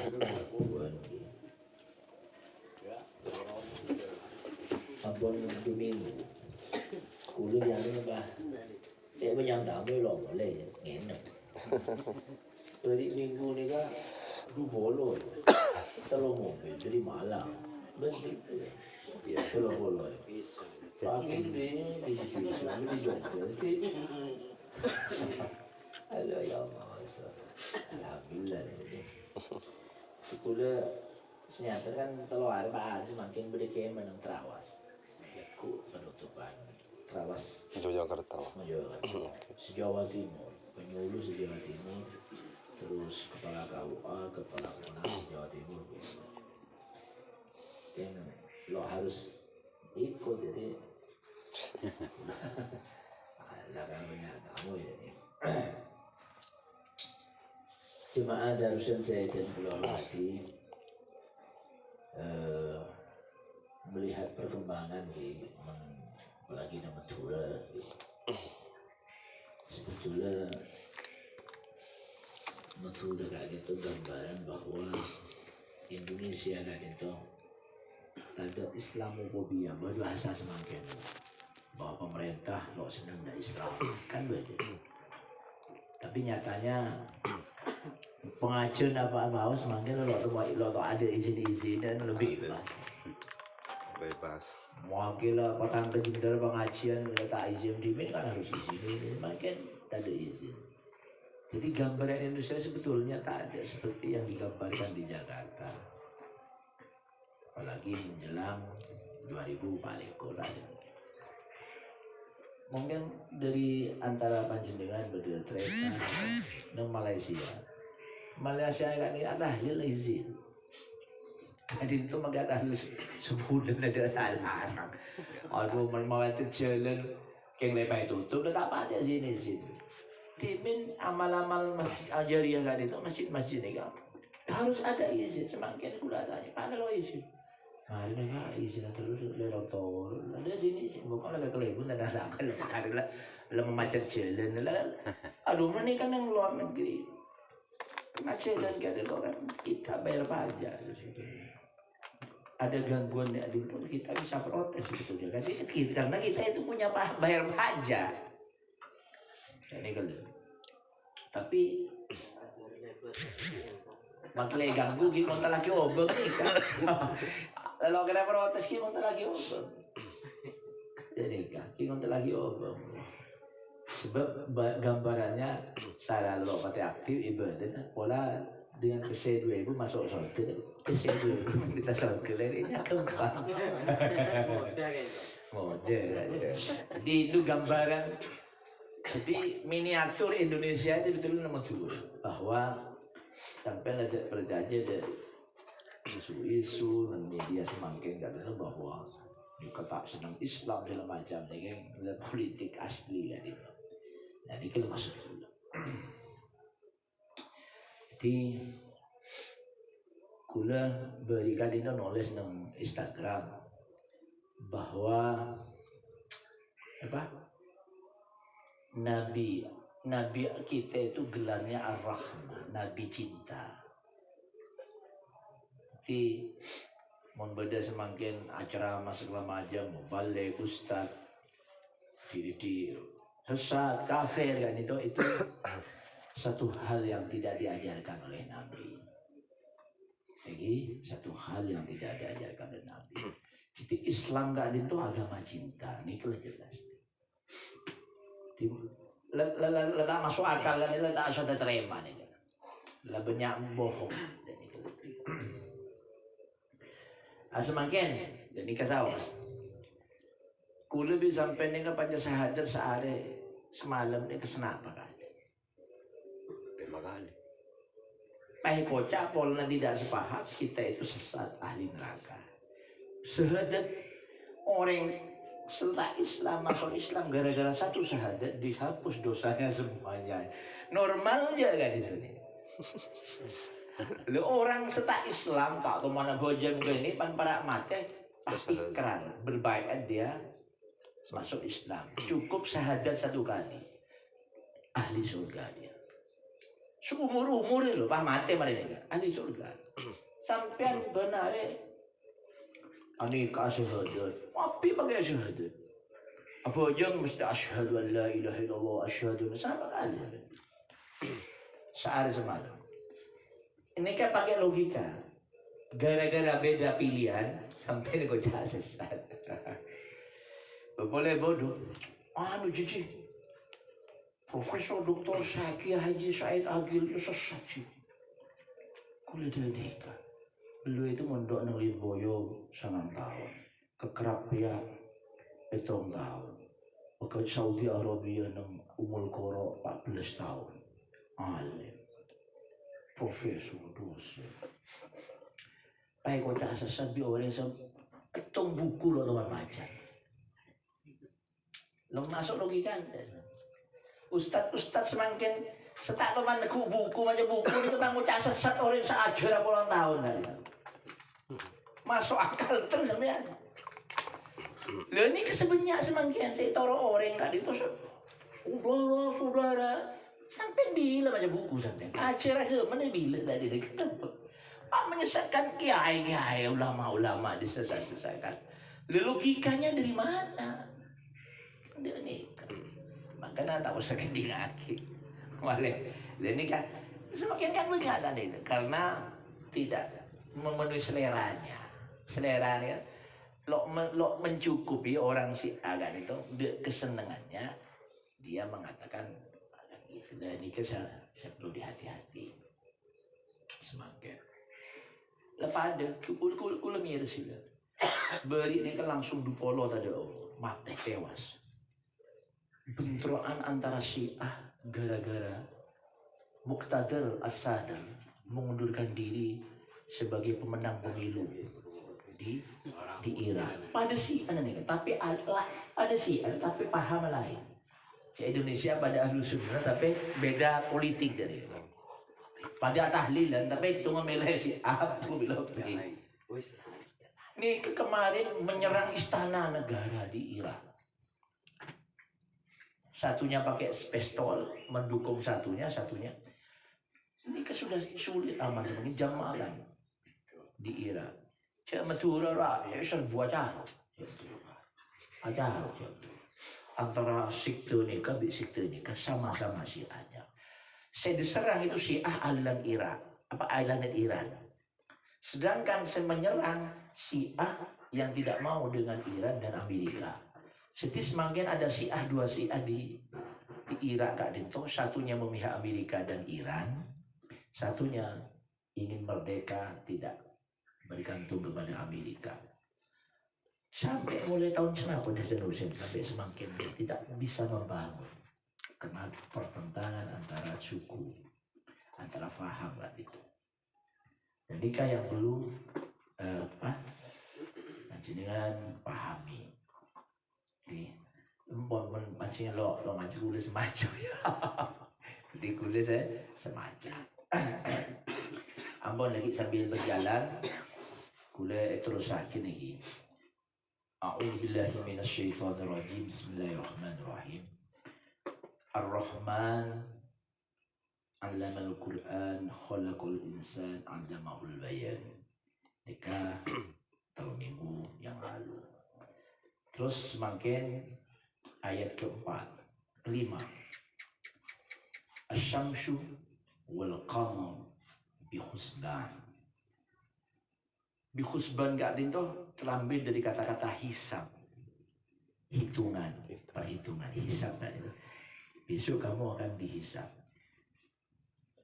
Bukan. Ampun Domingo. Kulo yang ni ba? Dia banyak dah belum boleh ngenak. Hari Minggu ni kan du boloi. Telur mobil dari Malang. Bentik ya telur boloi. Pagi ni di Tuisan di Jogja. Alah ya Allah. Alhamdulillah. Kulo ternyata kan kalau hari pak semakin berdekatan menang terawas. Ku penutupan terawas Yogyakarta. Sejawa Timur, penyuluh Sejawa Timur, terus kepala KUA, kepala Komnas Sejawa Timur. Yang lo harus ikut jadi. Ada kan banyak tamu ini. Jemaah Darussan Zaidan Pulau Hati melihat perkembangan di apalagi di Madura. Sebetulnya Madura kayak gitu gambaran bahwa Indonesia kayak gitu ada Islamophobia, berbahasa semakin bahwa pemerintah lo senang dari Islam kan begitu. Tapi nyatanya pengajian apa semakin lo tuh ada izin dan lebih bebas. Mewakili petang kejendal pengajian tak izin dimin kan harus izin, makin tak ada izin. Jadi gambaran Indonesia sebetulnya tak ada seperti yang digambarkan di Jakarta. Apalagi menjelang 2000 paling kurang. Mungkin dari antara panjenengan berdua kereta dan Malaysia kan ini ada izin. Jadi itu maka harus sebulan ada salah. Aduh mau jalan yang lepas tutup, tak apa aja sini. Dimin amal-amal masjid Al-Jariyah kan itu masjid ini kan harus ada izin. Semakin aku tanya, mana lo izin? Hari ni kan izin terus lewat tol. Ada sini bukan lagi kelebun dan ada apa lah memacet jalan lah. Aduh mana kan yang luar negeri. Kena jalan kan ada orang kita bayar pajak. Ada gangguan di pun kita bisa protes sebetulnya kan karena kita itu punya bayar pajak. Ini kalau tapi maklum ganggu kita montar lagi obeng nih kan. Kalau kita protes kita montar lagi obeng. Jadi kan kita montar lagi obeng. Sebab gambarannya saya lo pati aktif ibadah pola dengan KC2 itu masuk surga. KC2 kita surga ini kembang. Model aja. Jadi itu gambaran. Jadi miniatur Indonesia itu betul nomor 2 bahwa sampai ada berjaya dari isu-isu dan media semakin kata bahwa kata senang Islam segala macam ini kan politik asli kan itu. Jadi kalau masuk dulu. Jadi kula berikan itu nulis di Instagram bahwa apa Nabi kita itu gelarnya Ar-Rahmah, Nabi cinta. Jadi membeda semakin acara segala macam, balik ustaz di sesat kafir kan itu satu hal yang tidak diajarkan oleh Nabi. Jadi satu hal yang tidak diajarkan oleh Nabi. Jadi Islam gak itu agama cinta, ini jelas. Letak masuk akal kan ini tak sudah terima nih. Lah banyak bohong dan itu. Semakin jadi kasau. Kula bisa sampai nih kepada sahadat sehari semalam ni kesenapa kan? 5 kali. Kocak polna tidak sepaham kita itu sesat ahli neraka. Sahadat orang setelah Islam masuk Islam gara-gara satu syahadat dihapus dosanya semuanya. Normal aja kan itu nih. Lu orang setelah Islam kau mana bojeng ke ini pan para mati ikrar berbaikat dia masuk Islam. Cukup syahadat 1 kali ahli surga dia. Seumur-umur lho, Pak mati mereka. Ahli surga. Sampean benar anika syahadat. Api pakai syahadat. Apa aja mesti asyhadu an la ilaha illallah asyhadu sama kali. Sehari semalam. Ini kan pakai logika. Gara-gara beda pilihan sampai kau jahat sesat. Boleh bodoh. Anu cici. Profesor Dr. Syakir Haji Said Agil itu sesat sih. Kulit dedeka. Beliau itu mondok nang Lirboyo 9 tahun. Ke Kerapia 7 tahun. Ke Saudi Arabia nang Umul Qura 14 tahun. Alim. Profesor dosen. Baik kau tak sesat bi orang yang ketung buku lo teman baca. Lo masuk logika ente. Ustad semakin setak teman buku macam buku itu bang ucap sesat orang seajar puluhan tahun kali. Masuk akal terus sampean. Lo ini kesebenyak semakin saya toro orang kali itu saudara sampai bila baca buku sampai acara ke mana bila tadi dekat. Pak menyesatkan kiai ulama disesat-sesatkan. Logikanya dari mana? Dia ni makanya tak usah kending lagi. Boleh. Ini kan semakin kan berat tadi karena tidak memenuhi seleranya. Seleranya lo mencukupi orang si agan itu kesenangannya dia mengatakan ini saya perlu dihati-hati semakin lepas ada kula mir sila beri ni kan langsung dupolo tadi mati tewas bentrokan antara Syiah gara-gara Muqtadir As-Sadr mengundurkan diri sebagai pemenang pemilu di Irak. Pada Syiah nih, tapi ada Syiah tapi paham lain. Si Indonesia pada ahlu sunnah tapi beda politik dari itu. Pada tahlilan tapi itu memilih Syiah tu bilang ini kemarin menyerang istana negara di Irak. Satunya pakai pistol mendukung satunya. Ini kan sudah sulit aman mungkin jam malam di Irak. Saya Madura ya serbu acara. Antara sekte ni ke sama-sama Syiahnya. Saya diserang itu Syiah aliran Irak, aliran Iran. Sedangkan saya menyerang Syiah yang tidak mau dengan Iran dan Amerika. Jadi semakin ada dua Syiah di Irak Kak Dinto, satunya memihak Amerika dan Iran, satunya ingin merdeka tidak bergantung kepada Amerika. Sampai mulai tahun kenapa sampai semakin tidak bisa membangun karena pertentangan antara suku, antara faham lah itu. Jadi yang perlu dengan pahami. Di macam lo maju kulit semacam ya. Di kulit saya semacam. Ambon lagi sambil berjalan, kulit terus sakit lagi. A'udzubillahi minasyaitonirrajim. Bismillahirrahmanirrahim. Ar-Rahman 'allamal Qur'an, khalaqal insan 'allamahul bayan. Nikah tahun minggu yang lalu. Terus semakin ayat keempat, kelima. Asy-syamsu wal qamar bi husban. Bi husban gak dinto terambil dari kata-kata hisab. Hitungan, perhitungan, hisab kan itu. Besok kamu akan dihisab.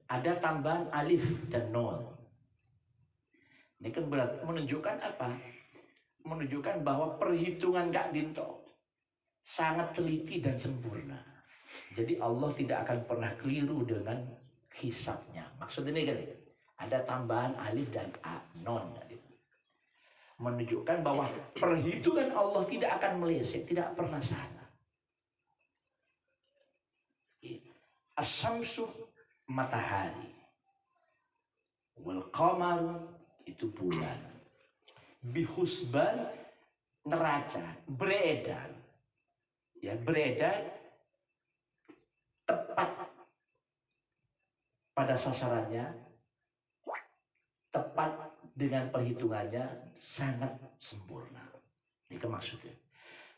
Ada tambahan alif dan nun. Ini kan berat menunjukkan apa? Menunjukkan bahwa perhitungan Kak Dinto sangat teliti dan sempurna. Jadi Allah tidak akan pernah keliru dengan hisabnya. Maksud ini kan ada tambahan alif dan non. Menunjukkan bahwa perhitungan Allah tidak akan meleset, tidak pernah salah. As-syamsu matahari, wal qamaru itu bulan, bihusban neraca, beredar, ya beredar tepat pada sasarannya, tepat dengan perhitungannya sangat sempurna. Itu maksudnya.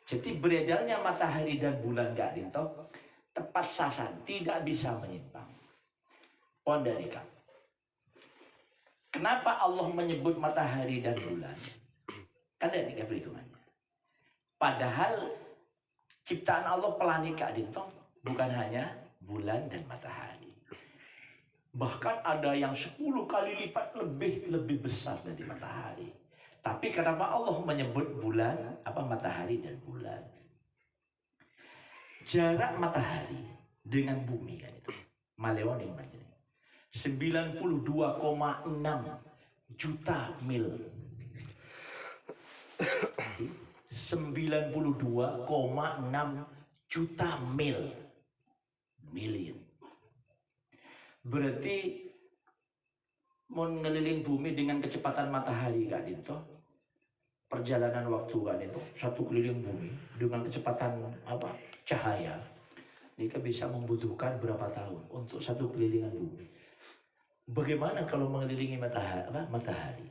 Jadi beredarnya matahari dan bulan Kak Dinto tepat sasaran, tidak bisa menyimpang. Pondarikan. Kenapa Allah menyebut matahari dan bulan? Kan ada tiga perhitungannya. Padahal ciptaan Allah pelangi Kak Dinto bukan hanya bulan dan matahari. Bahkan ada yang 10 kali lipat lebih besar dari matahari. Tapi kenapa Allah menyebut bulan, matahari dan bulan? Jarak matahari dengan bumi kan itu. Maleon yang macam 92,6 juta mil. 92,6 juta mil. Million. Berarti mengeliling bumi dengan kecepatan matahari Kak Dinto, perjalanan waktu Kak Dinto, satu keliling bumi dengan kecepatan cahaya, dia bisa membutuhkan berapa tahun untuk satu kelilingan bumi. Bagaimana kalau mengelilingi matahari?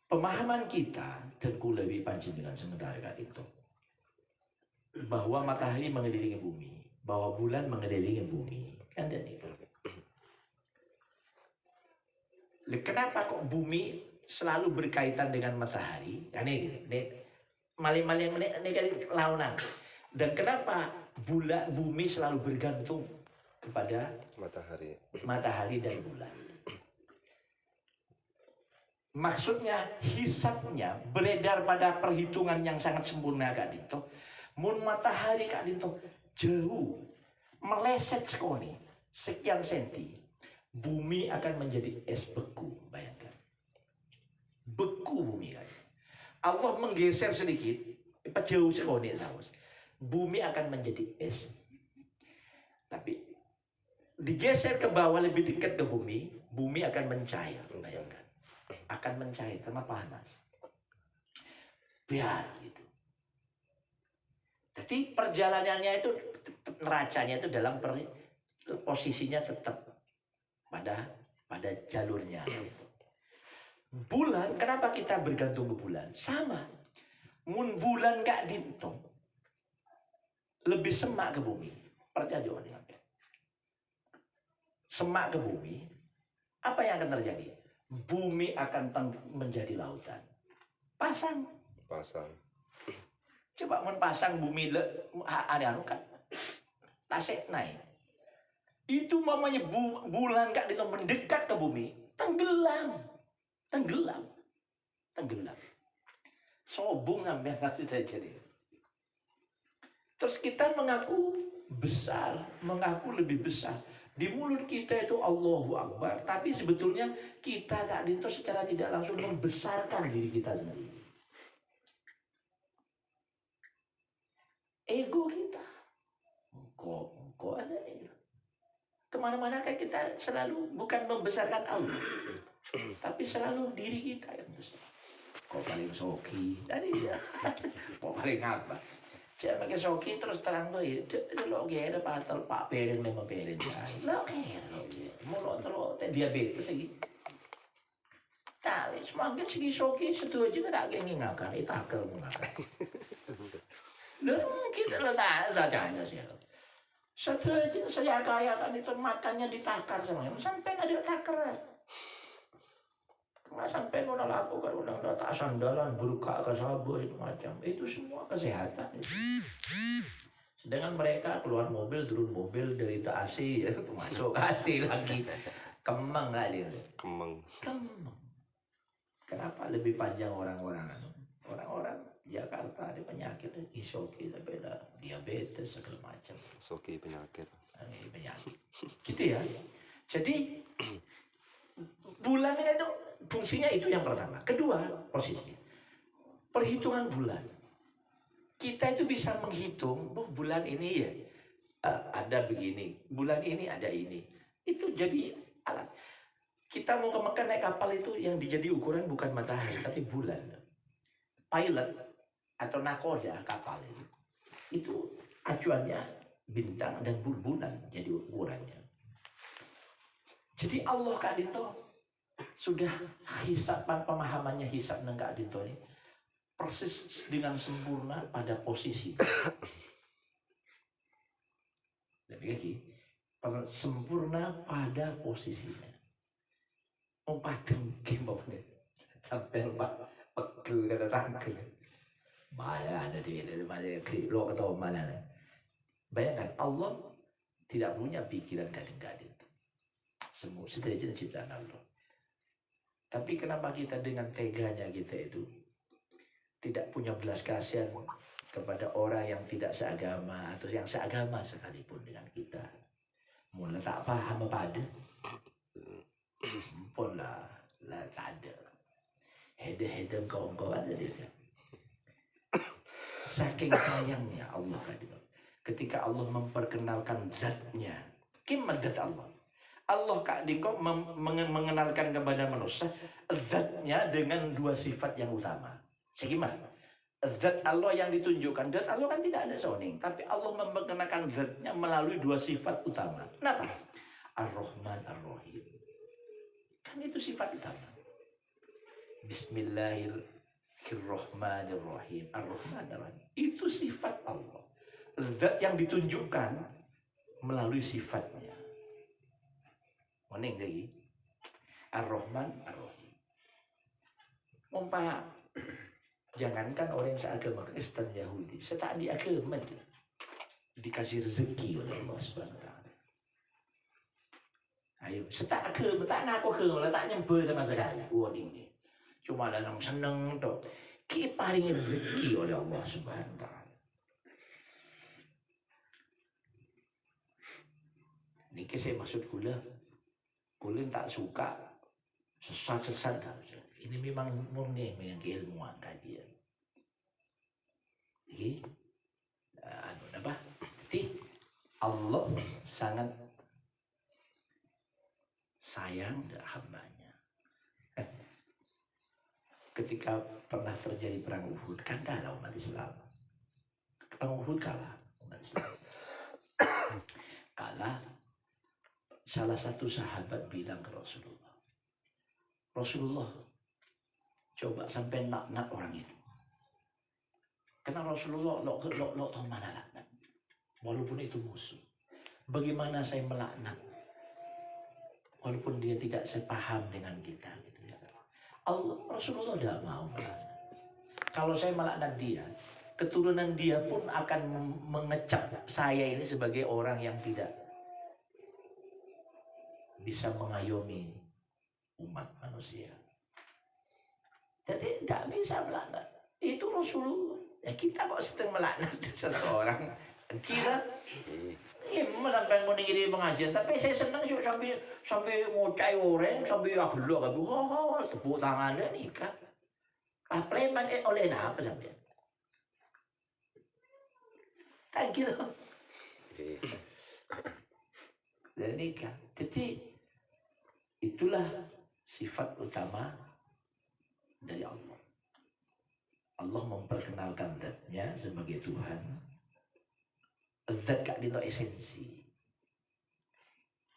Pemahaman kita dan kulewi panjenengan sementara Kak Dinto, bahwa matahari mengelilingi bumi, bahwa bulan mengelilingi bumi. Kan itu. Kenapa kok bumi selalu berkaitan dengan matahari? Ini maling-maling ini kan launan. Dan kenapa bumi selalu bergantung kepada matahari dan bulan? Maksudnya hisapnya beredar pada perhitungan yang sangat sempurna Kak Dinto. Mun matahari Kak Dinto jauh meleset sekali sekian senti, bumi akan menjadi es beku. Bayangkan, beku bumi kan. Allah menggeser sedikit, jauh sekali, bumi akan menjadi es. Tapi digeser ke bawah lebih dekat ke bumi, bumi akan mencair. Bayangkan, akan mencair karena panas. Biar gitu. Jadi perjalanannya itu, neracanya itu dalam posisinya tetap pada jalurnya. Bulan, kenapa kita bergantung ke bulan? Sama. Mun bulan Kak Dinto lebih semak ke bumi. Percaya dengan semak ke bumi, apa yang akan terjadi? Bumi akan menjadi lautan. Pasang. Coba mun pasang bumi ada kan tasik naik. Itu mamanya bulan Kak Dinto mendekat ke bumi, tenggelam. Sobung sampai nanti terjadi. Terus kita mengaku besar, mengaku lebih besar. Di mulut kita itu Allahu Akbar, tapi sebetulnya kita Kak Dinto secara tidak langsung membesarkan diri kita sendiri. Ego kita, kok ada ego. Kemana-mana kan kita selalu bukan membesarkan Allah, tapi selalu diri kita yang besar. Kok paling soki tadi ya, kok paling apa? Saya pakai soki terus terang tuh itu lo gede pasal pak piring 5 piring lo gede mulut terus diabetes lagi. Tapi semakin segi soki setuju tidak ngingakan itu akal mengakan. Dan kita letak tanya sih. Setuju saya kaya kan itu makannya ditakar semuanya sampai nggak ditakar. Nggak sampai udah lakukan udah tak sandalan buka ke sabu itu macam itu semua kesehatan itu. Sedangkan mereka keluar mobil turun mobil dari AC ya masuk AC lagi kemeng nggak dia? Kemeng. Kenapa lebih panjang orang-orang Jakarta ada penyakit isoki tapi ada diabetes segala macam. Isoki penyakit. Gitu ya. Jadi bulan itu fungsinya itu yang pertama. Kedua, posisi perhitungan bulan. Kita itu bisa menghitung, bulan ini ya ada begini, bulan ini ada ini. Itu jadi alat. Kita mau ke Mekah naik kapal itu yang dijadi ukuran bukan matahari tapi bulan. Pilot atau nakoda kapal itu acuannya bintang dan bulan jadi ukurannya. Jadi Allah Kak Dinto sudah hisapan pemahamannya hisap nang Kak Dinto ini persis dengan sempurna pada posisi. Jadi lagi sempurna pada posisinya. Padang gimana? Sampai pegel kata tangkel. Mana ada di mana lo ketemu mana? Bayangkan Allah tidak punya pikiran gading-gading. Semua sederhana ciptaan Allah. Tapi kenapa kita dengan teganya kita itu tidak punya belas kasihan kepada orang yang tidak seagama atau yang seagama sekalipun dengan kita? Mula tak paham apa ada. Pun lah tak ada. Hede-hede engkau ada dia. Saking sayangnya Allah ketika Allah memperkenalkan zatnya. Gimana zat Allah? Allah Kak Dingko mengenalkan kepada manusia zatnya dengan dua sifat yang utama. Segimana? Zat Allah yang ditunjukkan, zat Allah kan tidak ada soning, tapi Allah memperkenalkan zatnya melalui dua sifat utama. Kenapa? Ar-Rahman Ar-Rahim. Kan itu sifat utama. Bismillahirrahmanirrahim. Ar-Rahman Ar-Rahim. Itu sifat Allah. Zat yang ditunjukkan melalui sifatnya. Moning lagi. Ar-Rahman Ar-Rahim. Umpama jangankan orang yang seagama Kristen Yahudi, setak di agama dikasih rezeki oleh Allah Subhanahu wa taala. Ayo, setak agama, tak ngaku agama, tak nyembah sama sekali. Wah ini. Cuma dalam seneng tok. Ki paling rezeki oleh Allah Subhanahu wa taala. Niki saya maksud kula tak suka sesat-sesat. Ini memang murni yang keilmuan kajian. Jadi, apa? Jadi Allah sangat sayang hambanya. Ketika pernah terjadi perang Uhud, kan kalah umat Islam. Perang Uhud kalah umat Islam. Kalah. Salah satu sahabat bilang ke Rasulullah, Rasulullah, coba sampai laknat orang itu. Karena Rasulullah lo tahu mana laknat, walaupun itu musuh. Bagaimana saya melaknat, walaupun dia tidak sepaham dengan kita. Gitu ya. Rasulullah tidak mau melaknat. Kalau saya melaknat dia, keturunan dia pun akan mengecap saya ini sebagai orang yang tidak bisa mengayomi umat manusia. Jadi tidak bisa melaknat. Itu Rasulullah. Ya kita kok sedang melaknat seseorang. Kira sampai mau ngiri pengajian, tapi saya senang sampai ngocai orang, sampai aglo kabeh. Wah, tepuk tangannya nikah. Preman oleh apa sampai? Kan gitu. Dan nikah. Jadi itulah sifat utama dari Allah. Allah memperkenalkan zatnya sebagai Tuhan. Zat Kak Dinto esensi.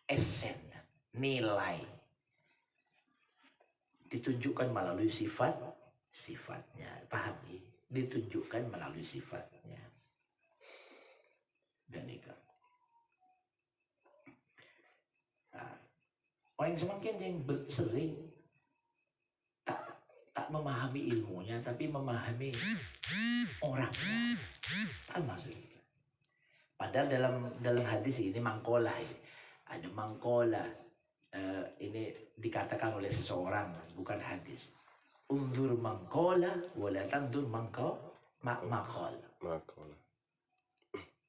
Esen, nilai. Ditunjukkan melalui sifatnya. Paham ya? Ditunjukkan melalui sifatnya. Dan nikah. Orang semakin yang sering tak memahami ilmunya, tapi memahami orangnya. Apa maksudnya? Padahal dalam hadis ini mangkola ini. Ada mangkola. Ini dikatakan oleh seseorang, bukan hadis. Undur mangkola, wala tandur makol.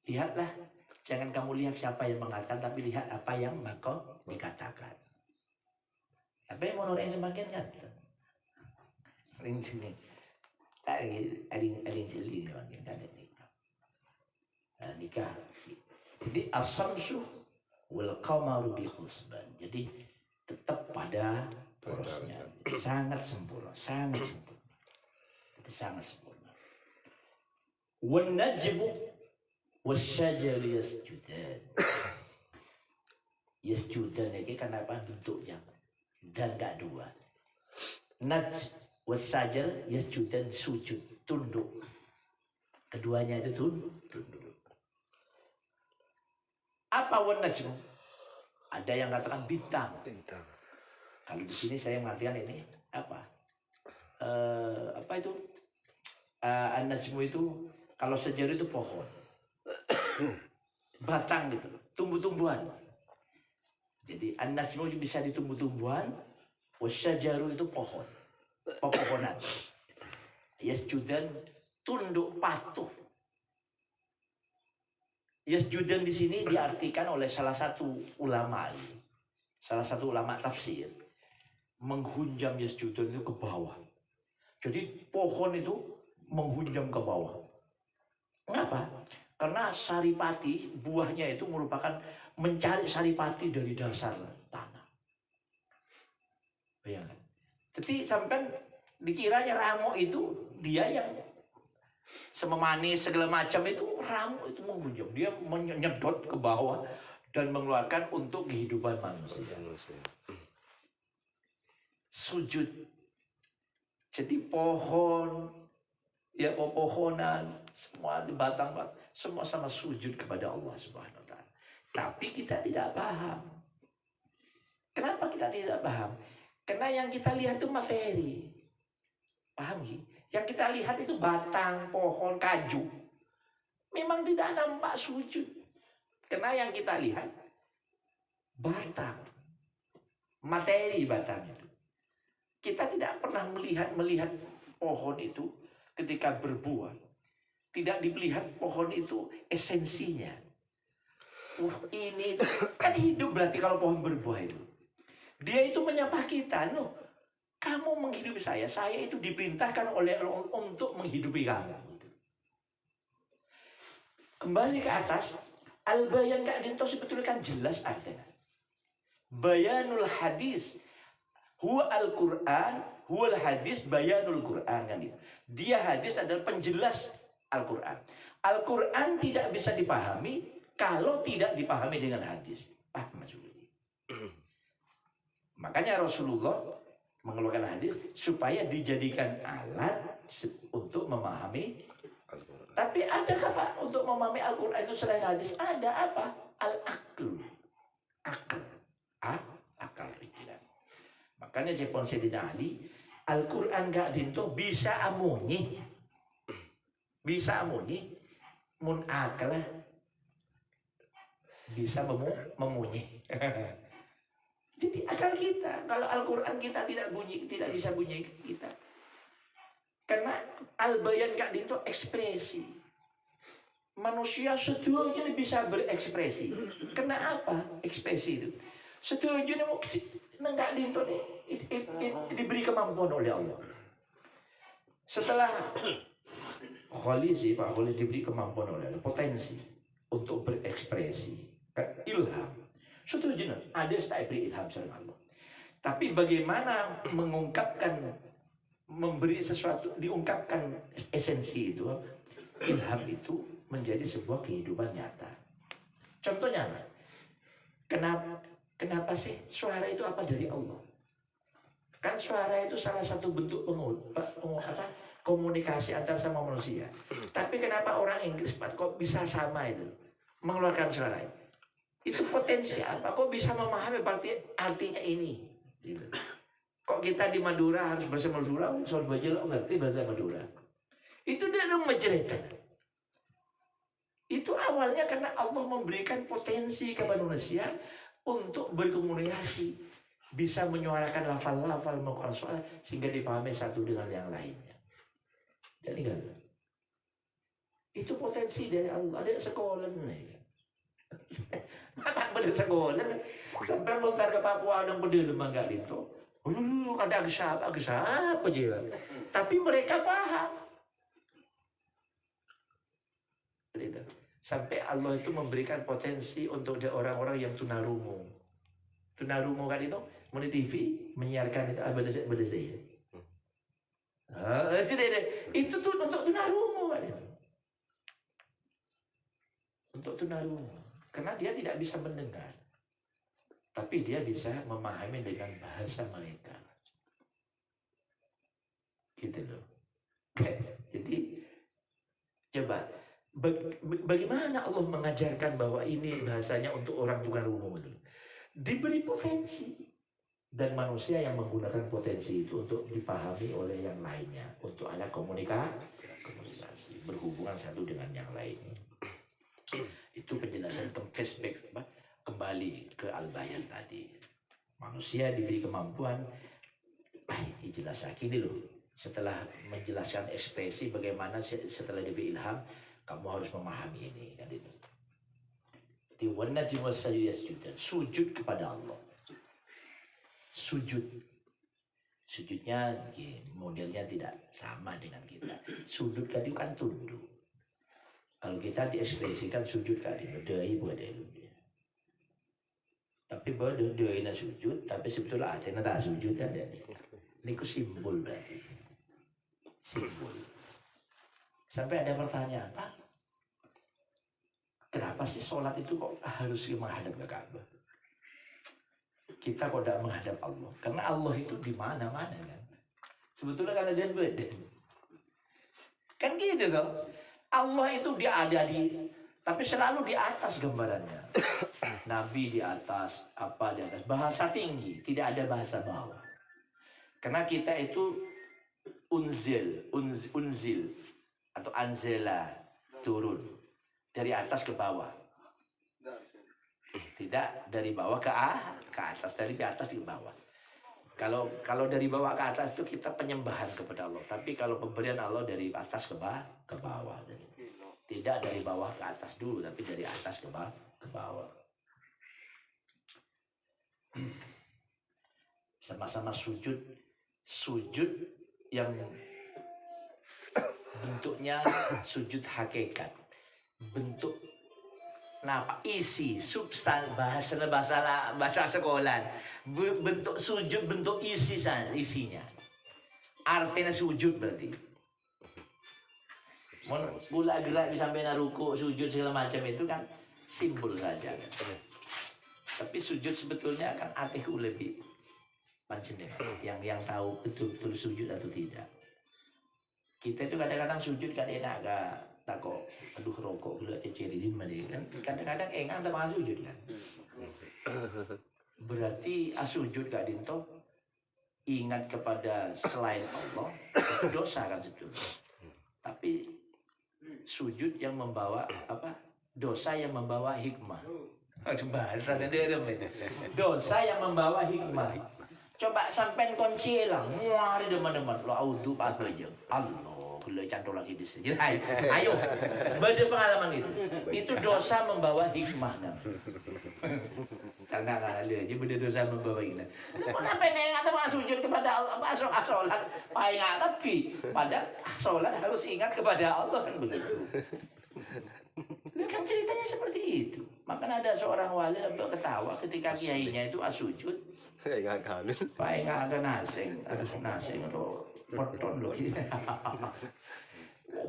Lihatlah, jangan kamu lihat siapa yang mengatakan, tapi lihat apa yang makol dikatakan. Apa yang mau orang semakin kan? Ring sini, ada sini makin kan nikah. Nikah. Jadi asamsu wal qamaru bi husban. Jadi tetap pada porosnya. Sangat sempurna, sangat sempurna. Itu sangat sempurna. Wan najmu wasyajaru yasjudan. Yasjudan ini kenapa bentuknya dan gak dua. Naj wasajar yasjudan sujud tunduk. Keduanya itu tunduk. Apa wanajmu? Ada yang katakan bintang. Kalau di sini saya mengartikan ini apa? Apa itu? An-najmu itu kalau sejarah itu pohon. Batang gitu, tumbuh-tumbuhan. Jadi an-najmu bisa di tumbuh-tumbuhan, wasyajaru itu pohon. Pepohonan. Yasjudan tunduk patuh. Yasjudan di sini diartikan oleh salah satu ulama tafsir, menghunjam yasjudan itu ke bawah. Jadi pohon itu menghunjam ke bawah. Kenapa? Karena saripati, buahnya itu merupakan mencari saripati dari dasar tanah. Bayangkan. Jadi sampai dikiranya ramu itu dia yang sememanis segala macam itu, ramu itu menghunjam. Dia menyedot ke bawah dan mengeluarkan untuk kehidupan manusia. Sujud. Jadi pohon, ya pepohonan, semua di batang, semua sama sujud kepada Allah Subhanahu wa Ta'ala. Tapi kita tidak paham. Kenapa kita tidak paham? Karena yang kita lihat itu materi. Paham ya? Yang kita lihat itu batang, pohon, kaju. Memang tidak nampak sujud. Karena yang kita lihat batang. Materi batang itu. Kita tidak pernah melihat pohon itu ketika berbuah. Tidak dilihat pohon itu esensinya. Ini kan hidup berarti kalau pohon berbuah itu. Dia itu menyapa kita, loh, kamu menghidupi saya itu diperintahkan oleh Allah untuk menghidupi kamu. Kembali ke atas, al-bayan Kak Dinto sebetulnya kan jelas artinya. Bayanul hadis, huwa al-Quran, huwa al-hadis, bayanul Quran kan gitu. Dia hadis adalah penjelas Al-Quran. Al-Quran tidak bisa dipahami kalau tidak dipahami dengan hadis. Maksudnya. Makanya Rasulullah mengeluarkan hadis supaya dijadikan alat untuk memahami Al-Quran. Tapi adakah Pak untuk memahami Al-Quran itu selain hadis? Ada apa? Al-aql. Akal pikiran. Makanya Jepon Sayyidina Ali, Al-Quran gak dinto bisa amunyi. Bisa amunyi. Mun akal bisa memunyi. Jadi akal kita, kalau Al-Quran kita tidak bisa bunyi kita. Karena al-bayan Kak itu ekspresi. Manusia setujunya bisa berekspresi. Karena apa ekspresi itu? Setujunya mau Kak Dinto diberi kemampuan oleh Allah. Setelah Pak Khalid diberi kemampuan oleh Allah, potensi untuk berekspresi, ilham. Setuju, ada yang beri ilham sama Allah. Tapi bagaimana mengungkapkan, memberi sesuatu, diungkapkan esensi itu, ilham itu menjadi sebuah kehidupan nyata. Contohnya, kenapa sih suara itu apa dari Allah? Kan suara itu salah satu bentuk komunikasi antar sama manusia. Tapi kenapa orang Inggris kok bisa sama itu mengeluarkan suara itu? Itu potensi apa? Kok bisa memahami artinya ini? Gitu. Kok kita di Madura harus bahasa Madura? Soal bajel ngerti bahasa Madura. Itu dia dong mencerita. Itu awalnya karena Allah memberikan potensi kepada manusia untuk berkomunikasi, bisa menyuarakan lafal-lafal menggunakan suara sehingga dipahami satu dengan yang lainnya. Jadi kan? Itu potensi dari Allah. Ada sekolah nih. Apa pada sekolah sampai lontar ke Papua dan peduli enggak itu. Ada agak siapa aja. Tapi mereka paham. Sampai Allah itu memberikan potensi untuk orang-orang yang tunarungu. Tunarungu kan itu, di TV menyiarkan itu abadase. Itu tuh untuk tunarungu kan itu. Untuk tunarungu. Karena dia tidak bisa mendengar. Tapi dia bisa memahami dengan bahasa mereka. Gitu loh. Jadi coba bagaimana Allah mengajarkan bahwa ini bahasanya untuk orang bukan umum itu? Diberi potensi. Dan manusia yang menggunakan potensi itu untuk dipahami oleh yang lainnya. Untuk ada komunikasi. Berhubungan satu dengan yang lain. Itu penjelasan flashback kembali ke Al-Bayan tadi. Manusia diberi kemampuan. Ini jelas lagi ini loh. Setelah menjelaskan ekspresi bagaimana setelah diberi ilham, kamu harus memahami ini. Kan itu. Jadi wanajim wasajud, sujud kepada Allah. Sujud. Sujudnya modelnya tidak sama dengan kita. Sujud tadi kan tunduk. Kalau kita diekspresikan sujud tadi, dai buat dai. Tapi dai na sujud, tapi sebetulnya artinya tak sujud ada. Ini ku simbol berarti. Simbol. Sampai ada pertanyaan, Pak, kenapa sih sholat itu kok harus menghadap ke Ka'bah? Kita kok tidak menghadap Allah? Karena Allah itu di mana-mana kan. Sebetulnya kan ada beda. Kan gitu toh. Allah itu dia ada tapi selalu di atas gambarannya. Nabi di atas, apa di atas. Bahasa tinggi, tidak ada bahasa bawah. Karena kita itu unzil atau anzela, turun dari atas ke bawah. Tidak dari bawah ke atas, dari atas ke bawah. Kalau dari bawah ke atas itu kita penyembahan kepada Allah. Tapi kalau pemberian Allah dari atas ke bawah. Tidak dari bawah ke atas dulu, tapi dari atas ke bawah. Sama-sama sujud yang bentuknya sujud hakikat. Bentuk isi, substan, bahasa sekolah. Bentuk sujud, bentuk isinya. Artinya sujud berarti. Pula gerak sampai ruku, sujud segala macam itu kan simbol saja. Tapi sujud sebetulnya kan artiku lebih panjenengan yang tahu betul-betul sujud atau tidak. Kita itu kadang-kadang sujud kan enak tak kok, aduh rokok gula ceri lima deh kan. Kadang-kadang enggak sama sujud kan. Berarti sujud gak dinto ingat kepada selain Allah itu dosa kan sebetulnya. Tapi sujud yang membawa dosa yang membawa hikmah. Aduh bahasa dia dosa yang membawa hikmah. Coba sampai kunci hilang, muari deman-deman lo audu apa aja. Allah, kalau cantul lagi di sini. Ayo, beda pengalaman itu. Itu dosa membawa hikmah kan. Karena ada aja beda dosa membawa hikmah. Kenapa nih nggak tahu sujud kepada Allah, masuk sholat, paling nggak tapi padahal sholat harus ingat kepada Allah kan begitu. Kan ceritanya seperti itu. Makanya ada seorang wali yang ketawa ketika kiainya itu sujud. Kayak kangen. Paling nggak ada nasing atau poton loh.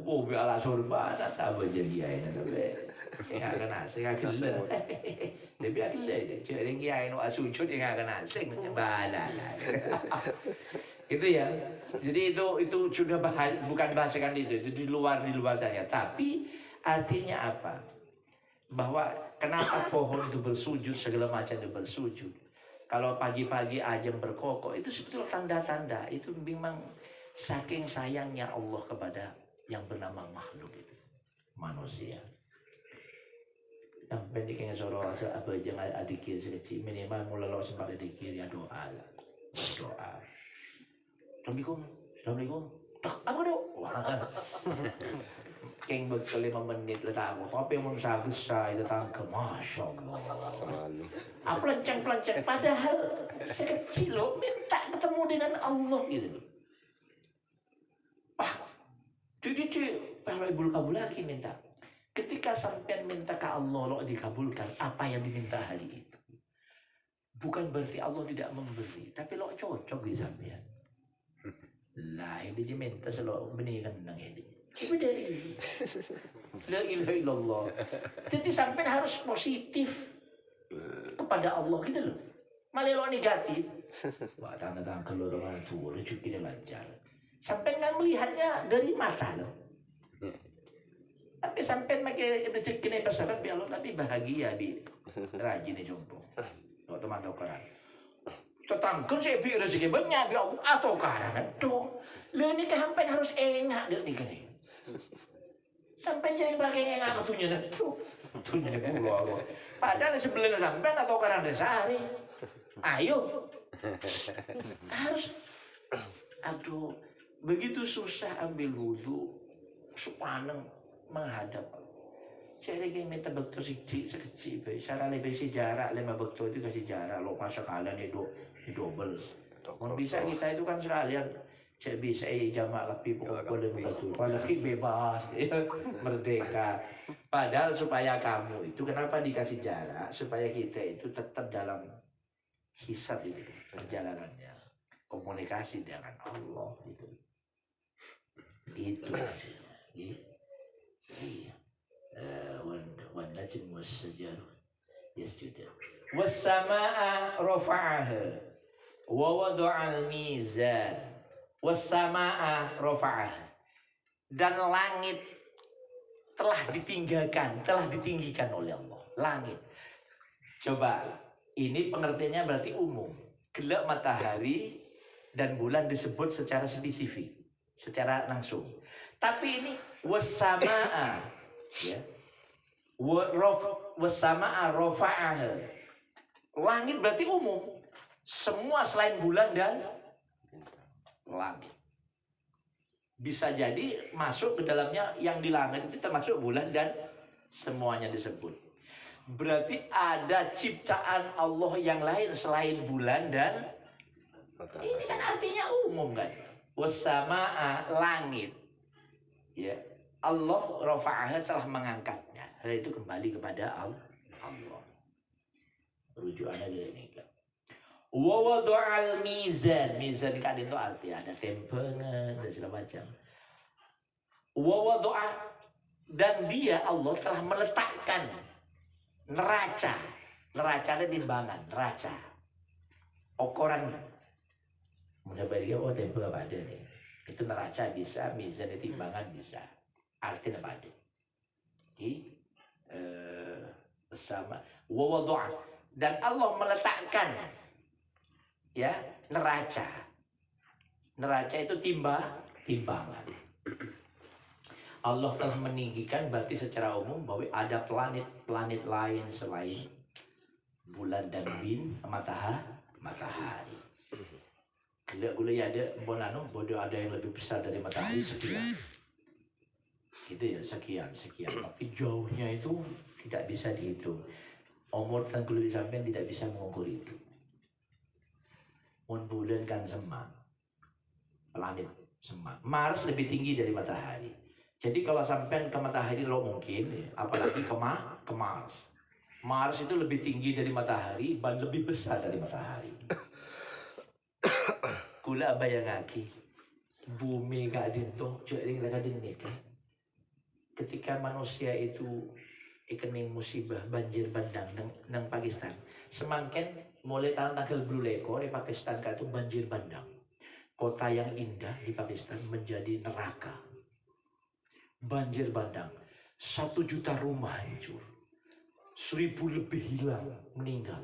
Oh, biarlah surban atau jadi kiai tapi nggak ada nasing akhirnya. Dia biar akhirnya jadi kiai nu sujud nggak ada nasing balah. Itu ya. Jadi itu sudah bukan bahasakan itu di luar saya. Tapi artinya apa? Bahwa kenapa pohon itu bersujud, segala macam itu bersujud. Kalau pagi-pagi ajam berkokok, itu sebetulnya tanda-tanda. Itu memang saking sayangnya Allah kepada yang bernama makhluk itu. Manusia. Sampai di kayaknya suara apa jangan adikir sekecil. Minimal mulai lo sempat adikir ya doa lah. Doa. Assalamualaikum. Tak, apa doa? King betul 5 menit letak aku. Tapi yang sakit saya datang ke Masya Allah. Pelenceng-pelenceng. Padahal sekecil loh minta ketemu dengan Allah gitu. Cuci kalau ibu kabul lagi minta. Ketika sampai minta ke Allah lo dikabulkan apa yang diminta hari itu. Bukan berarti Allah tidak memberi, tapi lo cocok di sampean. Lah ini diminta selalu benih nang ini. Itu dari la ilaha illallah. Jadi sampai harus positif kepada Allah gitu loh. Malelo negatif. Wah, tanda-tanda kelorokan tua, rezeki dia lancar. Sampai kan melihatnya dari mata loh. Tapi sampai pakai rezeki ini bersyarat bi Allah, tapi bahagia bi rajin jompo. Waktu mantau koran. Tetangkan saya bi rezeki banyak bi Allah atau karena itu. Lo ini sampai harus enak deh nih kan. Sampai jadi pakai enak tunya dan itu. Tunya pulau. Padahal sebelum sampai atau karena sehari. Ayo. Harus. Aduh. Begitu susah ambil wudhu. Supaneng menghadap. Jadi kayak minta bekto sekecil. Cara lebih sejarah. Lima bekto itu kasih jarak. Lo pas sekalian itu double. Kalau bisa kita itu kan sekalian. Saya bisa jamak lebih pukul dan betul. Padahal bebas, merdeka. Padahal supaya kamu itu kenapa dikasih jarak? Supaya kita itu tetap dalam hisab itu perjalanannya, komunikasi dengan Allah itu. Itu hasilnya. Iya. Wan najm was-sajar yasjudan. Was-samaa'a rafa'aha wa wada'al mizan. Wassamaa'a rafa'ah, dan langit telah ditinggikan oleh Allah. Langit. Coba, ini pengertiannya berarti umum. Gelap matahari dan bulan disebut secara spesifik, secara langsung. Tapi ini wassamaa'a, ya. Wassamaa'a rafa'ah. Langit berarti umum. Semua selain bulan dan langit. Bisa jadi masuk ke dalamnya yang di langit itu termasuk bulan dan semuanya disebut. Berarti ada ciptaan Allah yang lain selain bulan dan ini kan artinya umum kan. Wassamaa'a, langit. Ya. Allah rafa'aha, telah mengangkatnya. Hal itu kembali kepada Allah. Rujukannya gini kan. Wa wada'al mizan. Mizan kan itu arti ada tempengan dan segala macam. Wa wada'a, dan dia Allah telah meletakkan neraca. Neraca ada timbangan, neraca. Ukuran. Mudah bagi oh tempe apa ada nih. Itu neraca bisa, mizan timbangan bisa. Artinya apa ada? Bersama wa wada'a, dan Allah meletakkan ya neraca. Neraca itu timbangan. Allah telah meninggikan berarti secara umum bahwa ada planet lain selain bulan dan matahari. Gula ada bodoh ada yang lebih besar dari matahari sekian. Gitu ya, sekian. Tapi jauhnya itu tidak bisa dihitung. Umur dan kulit sampean tidak bisa mengukur itu. Bulan kan semak, planet semak. Mars lebih tinggi dari matahari. Jadi kalau sampai ke matahari lo mungkin, apalagi ke Mars. Mars itu lebih tinggi dari matahari dan lebih besar dari matahari. Kula bayangake bumi gak dinto, jadi mereka dinikah. Ketika manusia itu ikening musibah banjir bandang nang Pakistan, semakin mulai tahun tanggal 12 di Pakistan itu banjir bandang. Kota yang indah di Pakistan menjadi neraka. Banjir bandang. 1 juta rumah hancur. 1000 lebih hilang, meninggal.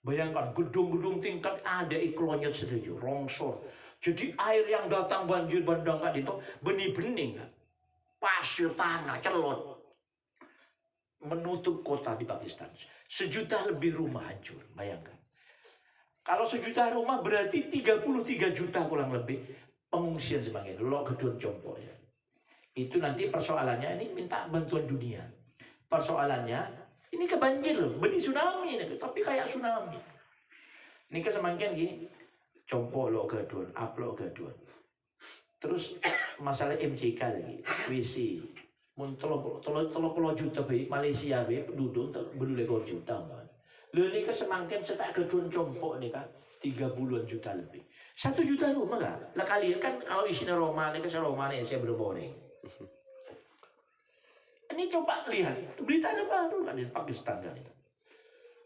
Bayangkan gedung-gedung tingkat ada iklonnya sendiri, rongsor. Jadi air yang datang banjir bandang itu benih-bening, pasir tanah, celot. Menutup kota di Pakistan. 1 juta lebih rumah hancur, bayangkan. Kalau 1 juta rumah berarti 33 juta kurang lebih pengungsian sebagian. Lo gedung Compo ya. Itu nanti persoalannya ini minta bantuan dunia. Persoalannya ini kebanjir loh, benih tsunami ini, tapi kayak tsunami. Ini semakin gini, Compo lo gedung, upload gedung. Terus masalah MCK lagi, WC. Tolong juta bayi Malaysia bayi penduduk berlekor juta kan. Lalu ini semakin setak gedung Compo nih kan 30 juta lebih. 1 juta rumah kan? Lah kalian kan kalau isinya Roma nih kan Roma nih saya berboreng. Ini coba lihat berita ada baru kan di Pakistan kan itu.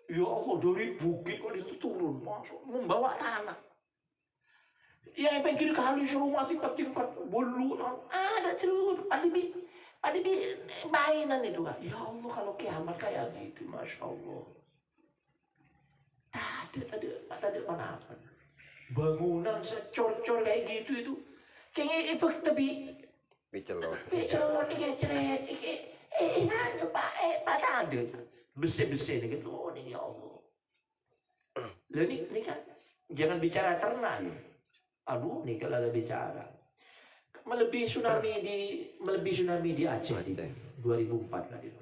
Ya Allah, dari bukit kok itu turun, masuk membawa tanah. Yang pinggir kali suruh mati tingkat bolu, ada seluruh, ada mainan itu kan. Ya Allah, kalau kiamat kayak gitu, masya Allah. Tak ada apa-apa. Bangunan secor-cor kayak gitu itu, kayaknya itu tapi Bicelot. kayak ceret, Pak ada. Besi-besi nih gitu, oh ini ya Allah. Lah ini kan jangan bicara ternak ya. Aduh, nih kalau ada bicara melebihi tsunami di Aceh di 2004 lah itu.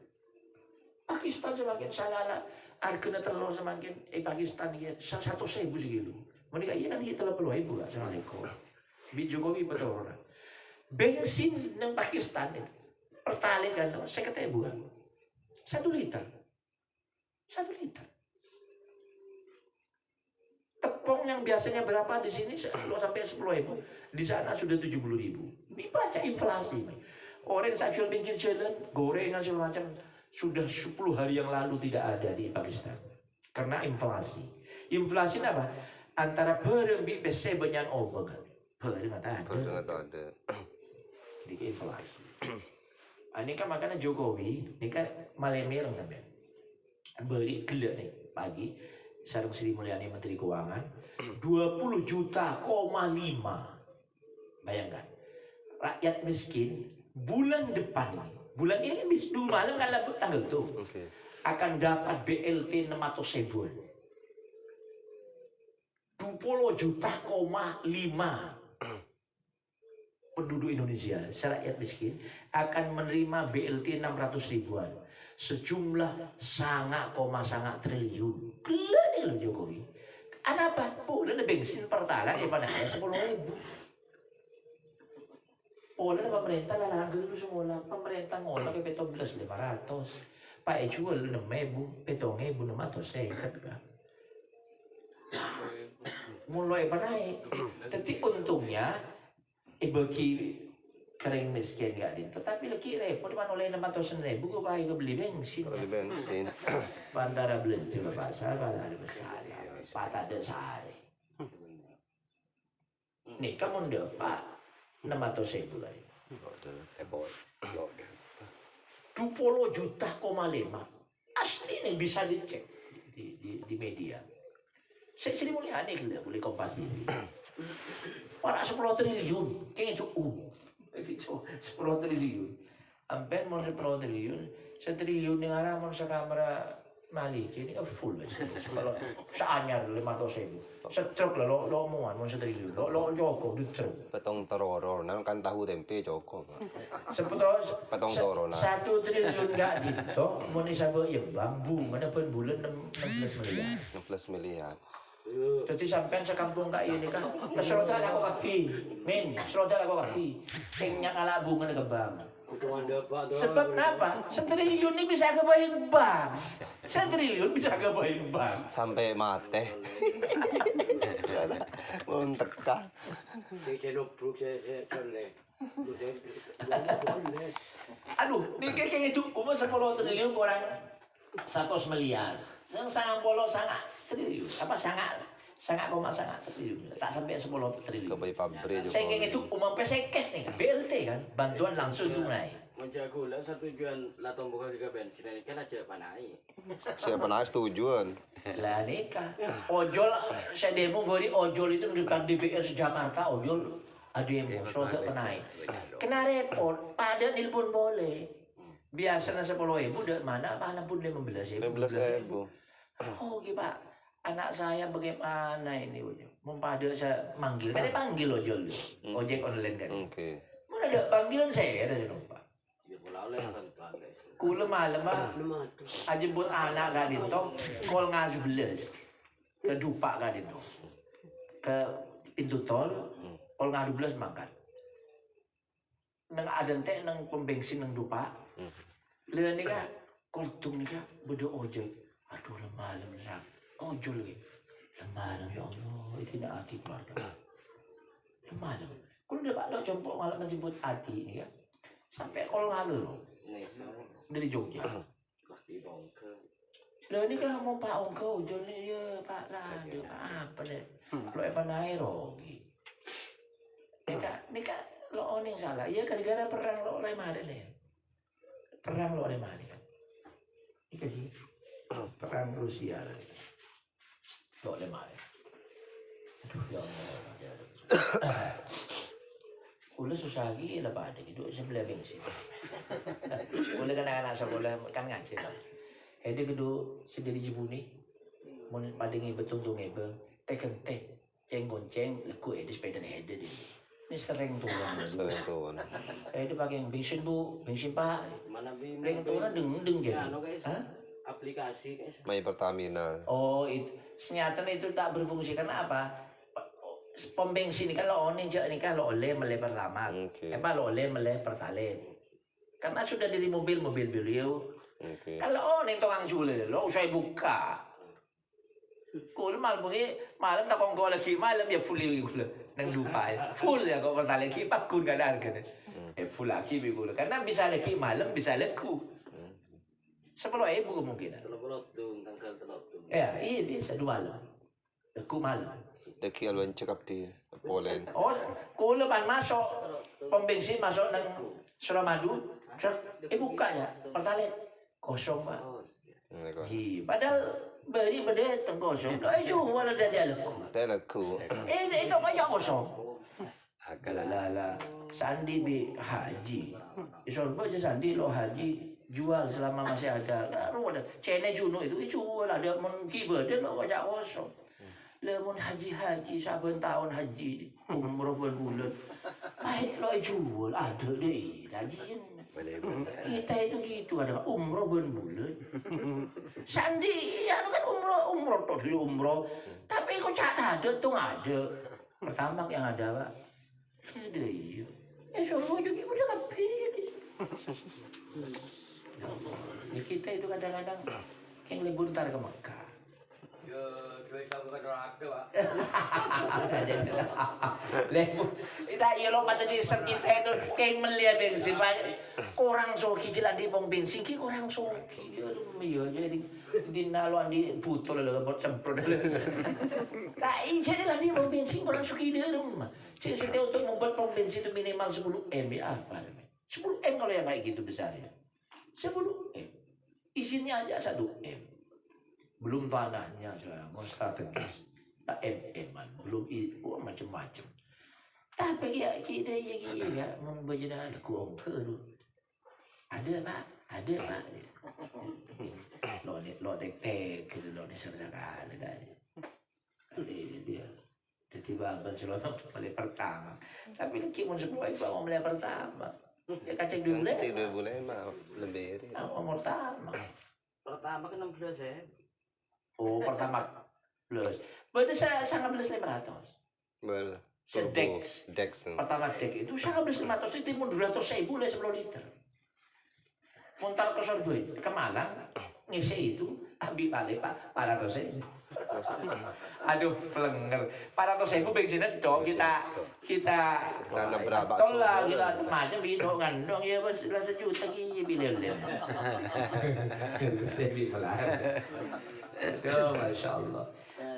Pakistan semakin salah harga telur semakin Pakistan ya 1.000 segitu. Mereka iya kan kita 30.000 lah sama ekor. Bi Jokowi betul orang. Bensin yang Pakistan itu pertalite kan 50.000 kan. 1 liter. 1 liter. Tepung yang biasanya berapa di sini sampai 10.000, di sana sudah 70.000. Ini baca inflasi. Orang yang jual pinggir jalan, gorengan segala macam sudah 10 hari yang lalu tidak ada di Pakistan karena inflasi. Inflasi apa? Antara barang bi PC banyak obeng. Barang ada. Di inflasi. Ini kan makanya Jokowi, ini kan malemir namanya. Beri gelap nih pagi Sarung Sri Mulyani Menteri Keuangan 20,5 juta. Bayangkan rakyat miskin bulan depan ini, bulan ini dulu malam kalau tanggal tuh akan dapat BLT 600.000 20,5 juta penduduk Indonesia rakyat miskin akan menerima BLT 600.000-an sejumlah sangat triliun. Gila nih lo Jokowi. Apa? Boleh bensin pertalite ya pada 10.000. Oleh pemerintah lalang dulu semula. Pemerintah ngolah ke 17.500. Pak jual 6.000, 7.600 sekat kan. Mulai naik. Tapi untungnya bagi kering miskin gak din. Tetapi lagi repot mana oleh 600.000 gue pakai ke beli bensin. Beli bensin. Bandara Belenti Bapak saya kalau ada besar, patah ada sehari. Nih kamu dapat 600.000 kali. 20,5 juta. Asli nih bisa dicek di media. Saya Sri Mulyani gila boleh Kompas TV. Orang 10 triliun, kayak itu 10 triliun. Hampir mau 10 triliun, 1 triliun yang arah mau sekamera Mali, ini full kalau seanyar 500.000. Setruk lah lo omongan mau 1 triliun, lo joko di truk. Petong teroror, nah kan tahu tempe joko. Petong teroror. 1 triliun nggak gitu, mau disabuk ya bambu, mana pun bulan 16 miliar. 16 miliar. Jadi sampean sekampung kak ini kan, seroda lah kok kaki, seroda lah kok kaki, kengnya kalah bunga kebang. Sebab kenapa? 1 triliun ini bisa kebayang bang, 1 triliun bisa kebayang bang. Sampai mate. Mentekan. Aduh, ini kayak itu umur 10 triliun kurang 100 miliar. Yang sangat bolong sangat triliun, apa sangat triliun, tak sampai 10 triliun. Kebayi pabrik juga. Saya kayak itu umum PSKes nih, BLT kan, bantuan langsung tunai. Menjago lah satu tujuan latong buka juga bensin ini kan aja panai. Siapa naik setujuan? Lah nikah, ojol, saya demo beri ojol itu di depan DPR Jakarta, ojol ada yang sudah penai. Kena repot, pada nelpon boleh. Biasanya 10.000 dari mana? Apa pun 15.000. 15.000. Oh Pak, anak saya bagaimana ini? Mau pada saya manggil, kan dia panggil ojol, ojek online kan. Oke. Mana ada panggilan saya dari Pak. Ya bola oleh kan bangga. Kula malam aja buat anak kan itu, kol ngajubeles ke Dupak kan itu, ke pintu tol, kol ngajubeles makan. Neng ada teh neng pom bensin neng Dupak, lihat nih kan, kultung nih kan, bodoh ojek. Aduh malam sak, ojol lagi, malam ya Allah, itu tidak hati keluarga. Malam, kalau udah pak jempol malam menjemput hati ini kan, sampai kol ngajubeles. Dari Jogja. Lo ini kan mau Pak Ongko, jolnya ya Pak Lado, apa deh? Lo apa naik rogi? Ini kak lo oning salah, ya gara-gara perang lo oleh mana nih? Perang lo oleh mana? Ini sih perang Rusia lo oleh mana? Aduh ya Allah. Kula susah lagi lah pada gitu sebelah bensin. Kula kan anak sekolah kan ngaji lah. Ada kedua sedih Jibuni, mun padengi betung tung ebe, teken teh, ceng gonceng, leku ada sepeda ada deh. Ini sering turun. Sering turun. Ada pakai bensin bu, bensin pak. Mana Sering turun deng jadi. guys. Aplikasi guys. My Pertamina. Oh itu, senyata itu tak berfungsi karena apa? Pom bensin kan lo onin je ni kan lo oleh meleh pertama. Lo oleh meleh pertalite. Karena sudah dari mobil beliau. Kalau ning tukang jule lo usai buka. Kul mal bungi malam tak kongko lagi malam ya full gula nang lupa. Full ya kok pertalite kipak kun kadar kan. Full lagi gula. Karena bisa lagi malam bisa leku. 10.000 kemungkinan. Tanggal telotong. Ya, iya bisa 2 malam. Leku malam. Deki alwan cekapi Polen. Oh, kulo ban masuk pom bensin masuk nang Suramadu, buka ya, pertalite kosong pak. Padahal beri beda teng kosong. Lo jual ada dia leku. Teleku. Itu banyak kosong. Lah, Sandi bi haji. Isolba je Sandi lo haji jual selama masih ada. Kan ada Cene Juno itu jual ada mungkin beda lo banyak kosong. Lemun haji saben tahun haji umroh berbulan. Baik lo jual ada deh rajin. Kita itu gitu ada umroh berbulan. Sandi ya kan umroh tuh dulu umroh. Tapi kok cak ada tuh ada. Pertama yang ada pak. Ada iya. Solo juga udah kapir. Ya kita itu kadang-kadang yang libur ntar ke Mekah. Lebu, ita ilo mata di kita itu kayak melihat bensin banyak kurang soki jalan di pom bensin ki kurang soki iya jadi di naluan di butol lah buat semprot tak jadi lah di pom bensin kurang soki derem jadi setiap untuk membuat pom bensin itu minimal 10 M ya apa 10 M kalau yang kayak gitu besarnya 10 M izinnya aja 1 M belum tanahnya sekarang mau strategis tak M-an belum macam-macam tapi ya kita ya mau berjalan ada kuongke dulu ada pak lo tek gitu lo disertakan kan dia tiba-tiba kan selalu mulai pertama tapi ini kimun 10 itu mau mulai pertama ya kacang 2 bulan 2 bulan mah lebih mau Pertama kan 16 ya. Oh, pertama plus. Berarti saya 19.500. Betul. Dex. Pertama dek itu 19.500 itu mun 200.000 le 10 liter. Montar ke Sorboy ke Malang ngisi itu ambil balik Pak 400.000. Aduh, pelenger. 400.000 bensinnya dong kita tanam berapa? Tolak kita macam bidong ngandong ya bos lah 1 juta ki bilel. Sebi malah. Aduh, Masya Allah.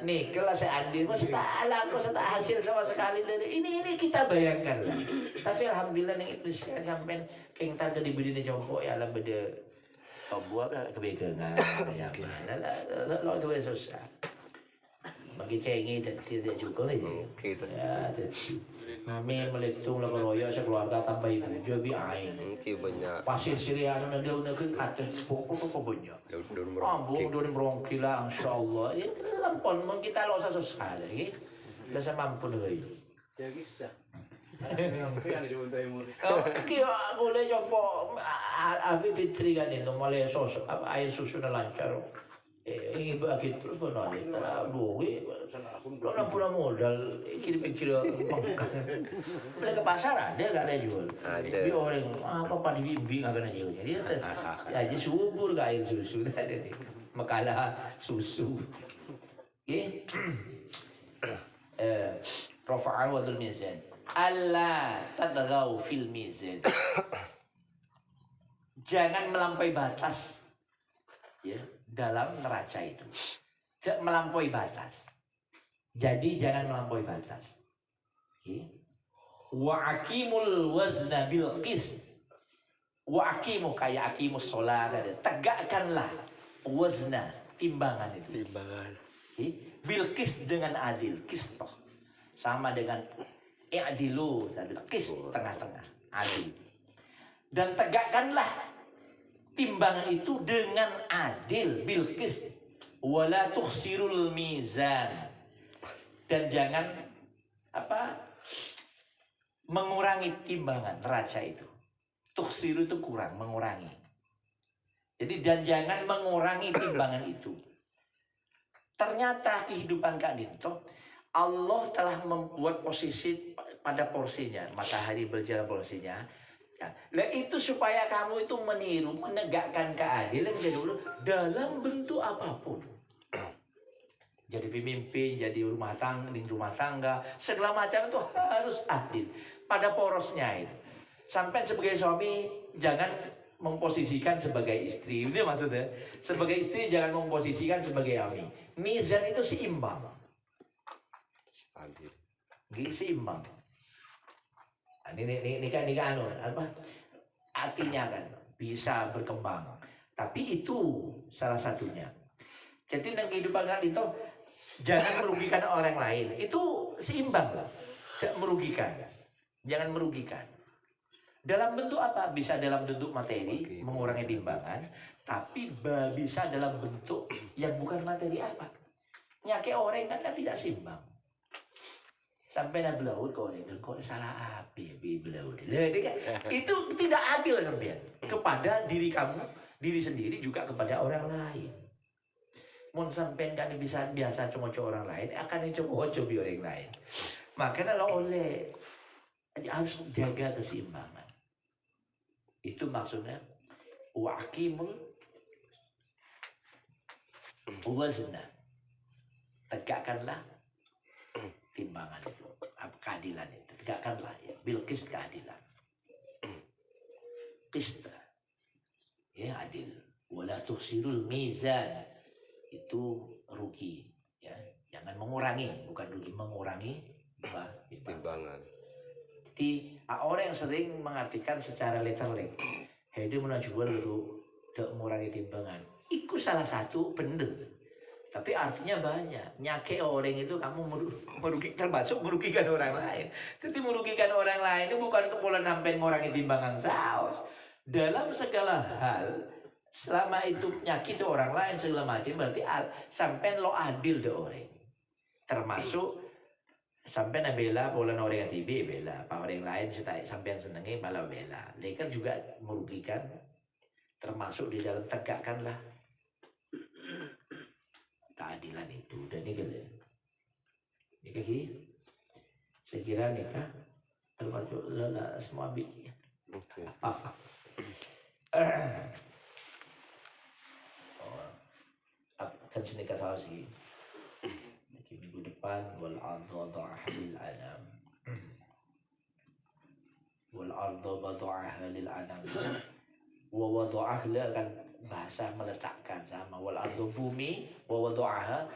Nih, kelas Andi, mas tak hasil sama sekali. Ini kita bayangkan lah. Tapi Alhamdulillah nih itu saya sampai keng tadi diberi di jompo ya lah beda pembuat kebegangan ya mana lo itu susah. Bagi cengi tidak cukup aja. Ya, kami melitung lah keroya sekeluarga tambah ibu jadi ain. Banyak. Pasir Syria ada negeri atas pokok banyak. Ambung daun bronki lah, insyaallah. Itu lampon mun kita lo susah lagi. Bisa mampu deh. Ya gitu. Kira boleh jompo Afi Fitri kan itu mulai sosok air susu lancar. Ini bagi terus benar ni. Aduh, lo nak pulang modal kira-kira makan. Boleh ke pasar ada tak ada jual. Dia orang apa dibimbing akan jual. Dia aja subur ke air susu tak ada ni. Makalah susu. Okay. Rafa'an wadul mizan. Allah tadghaw fil mizan. Jangan melampaui batas. Ya. dalam neraca itu. Tidak melampaui batas. Jadi jangan melampaui batas. Wa aqimul wazna bil qist. Wa aqimu kayak aqimus sholat. Tegakkanlah wazna, timbangan itu. Timbangan. Bil qist dengan adil, qistoh. Sama dengan i'dilu, qist tengah-tengah, adil. Dan tegakkanlah timbangan itu dengan adil, bil qist. Wala tukhsirul mizan. Dan jangan mengurangi timbangan neraca itu. Tukhsiru itu kurang, mengurangi. Jadi dan jangan mengurangi timbangan itu. Ternyata kehidupan Kak Dinto, Allah telah membuat posisi pada porsinya, matahari berjalan porsinya. Nah itu supaya kamu itu meniru, menegakkan keadilan dulu dalam bentuk apapun. Jadi pemimpin, jadi rumah tangga, segala macam itu harus adil pada porosnya itu. Sampai sebagai suami jangan memposisikan sebagai istri, itu maksudnya. Sebagai istri jangan memposisikan sebagai suami. Mizan itu seimbang, Stabil. seimbang. Ini kan artinya kan bisa berkembang, tapi itu salah satunya. Jadi dalam kehidupan kalian itu jangan merugikan orang lain, itu seimbang lah, tidak merugikan, jangan merugikan. Dalam bentuk apa? Bisa dalam bentuk materi, mengurangi timbangan, tapi bisa dalam bentuk yang bukan materi apa? Nyake orang kan tidak seimbang. Sampai nak belaut kau ni, kau salah apa belaut? Itu tidak adil sampai kepada diri kamu, diri sendiri juga kepada orang lain. Mun sampai kan bisa biasa cuma orang lain, akan coba orang lain. Makanya lo oleh harus jaga keseimbangan. Itu maksudnya waqimul wazna. Tegakkanlah timbangan itu, keadilan itu, tegakkanlah ya, bilqis keadilan, qist ya adil, wala tuhsirul mizan itu rugi ya, jangan mengurangi, bukan rugi, mengurangi Timbangan. Jadi orang yang sering mengartikan secara literal, dia menjual dulu tidak mengurangi timbangan, itu salah satu benar. Tapi artinya banyak. Nyake orang itu kamu merugikan, termasuk merugikan orang lain. Jadi merugikan orang lain itu bukan kepolan sampai mengurangi timbangan saus. Dalam segala hal, selama itu nyakiti orang lain segala macam, berarti sampai lo adil deh orang. Termasuk sampai bela polan orang yang tibi bela, apa orang lain sampai senengi malah bela. Mereka juga merugikan. Termasuk di dalam tegakkanlah keadilan itu. Dan ini saya kira nikah termasuk semua bikin. Oke. Kan senikah saya sih minggu depan wal ardu lil anam, wal ardu wada'aha lil anam, wa wada'ah kan bahasa meletakkan sama, wal ardu bumi, wa wada'aha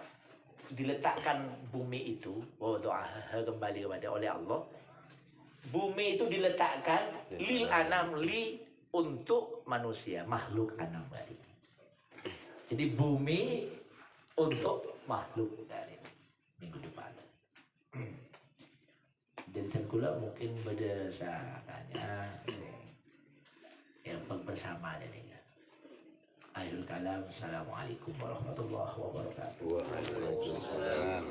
diletakkan bumi itu, wa wada'aha kembali kepada oleh Allah. Bumi itu diletakkan lil anam, li untuk manusia, makhluk anam tadi. Jadi bumi untuk makhluk dari minggu depan. Dan terkula mungkin berdasarkannya yang bersama ini. Akhirul kalam, assalamualaikum warahmatullahi wabarakatuh. Waalaikumsalam.